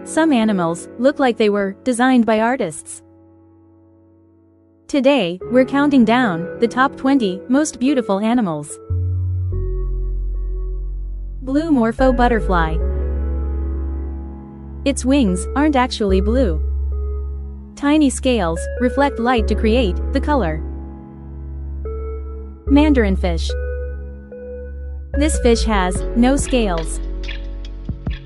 Some animals look like they were designed by artists. Today, we're counting down the top 20 most beautiful animals. Blue Morpho Butterfly. Its wings aren't actually blue. Tiny scales reflect light to create the color. Mandarinfish. This fish has no scales.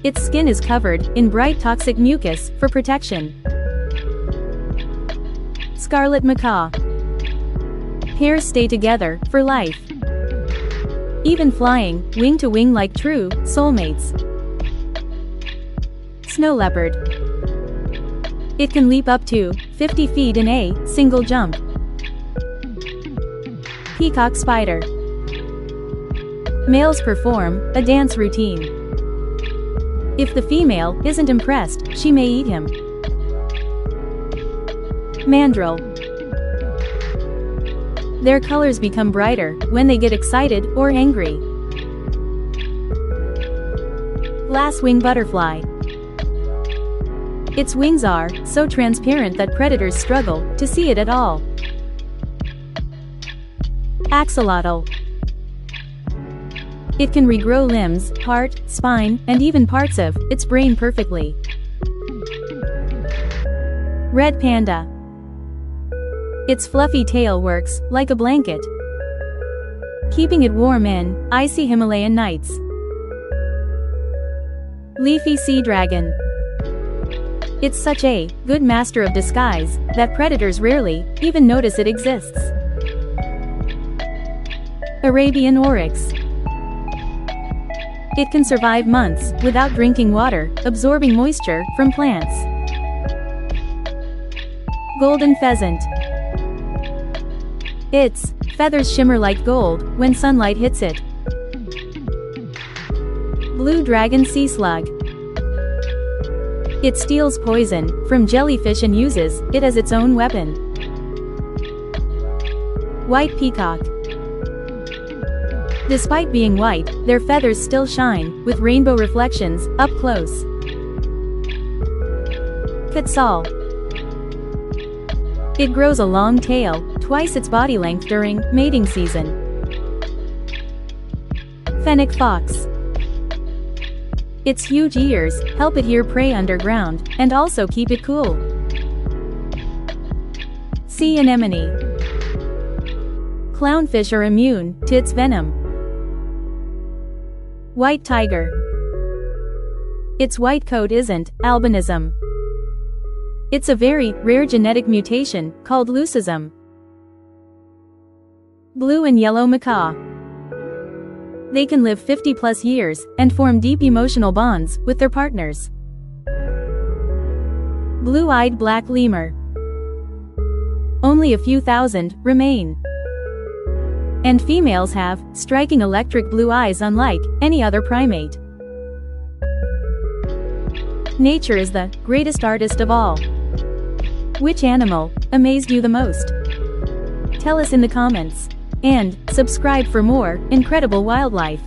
Its skin is covered in bright toxic mucus for protection. Scarlet macaw. Pairs stay together for life. Even flying wing to wing like true soulmates. Snow leopard. It can leap up to 50 feet in a single jump. Peacock spider. Males perform a dance routine. If the female isn't impressed, she may eat him. Mandrill. Their colors become brighter when they get excited or angry. Glass-wing butterfly. Its wings are so transparent that predators struggle to see it at all. Axolotl. It can regrow limbs, heart, spine, and even parts of its brain perfectly. Red panda. Its fluffy tail works like a blanket, keeping it warm in icy Himalayan nights. Leafy sea dragon. It's such a good master of disguise that predators rarely even notice it exists. Arabian oryx. It can survive months without drinking water, absorbing moisture from plants. Golden pheasant. Its feathers shimmer like gold when sunlight hits it. Blue dragon sea slug. It steals poison from jellyfish and uses it as its own weapon. White peacock. Despite being white, their feathers still shine with rainbow reflections up close. Quetzal. It grows a long tail, twice its body length during mating season. Fennec fox. Its huge ears help it hear prey underground and also keep it cool. Sea anemone. Clownfish are immune to its venom. White tiger. Its white coat isn't albinism. It's a very rare genetic mutation called leucism. Blue and yellow macaw. They can live 50+ years and form deep emotional bonds with their partners. Blue-eyed black lemur. Only a few thousand remain. And females have striking electric blue eyes unlike any other primate. Nature is the greatest artist of all. Which animal amazed you the most? Tell us in the comments. And subscribe for more incredible wildlife.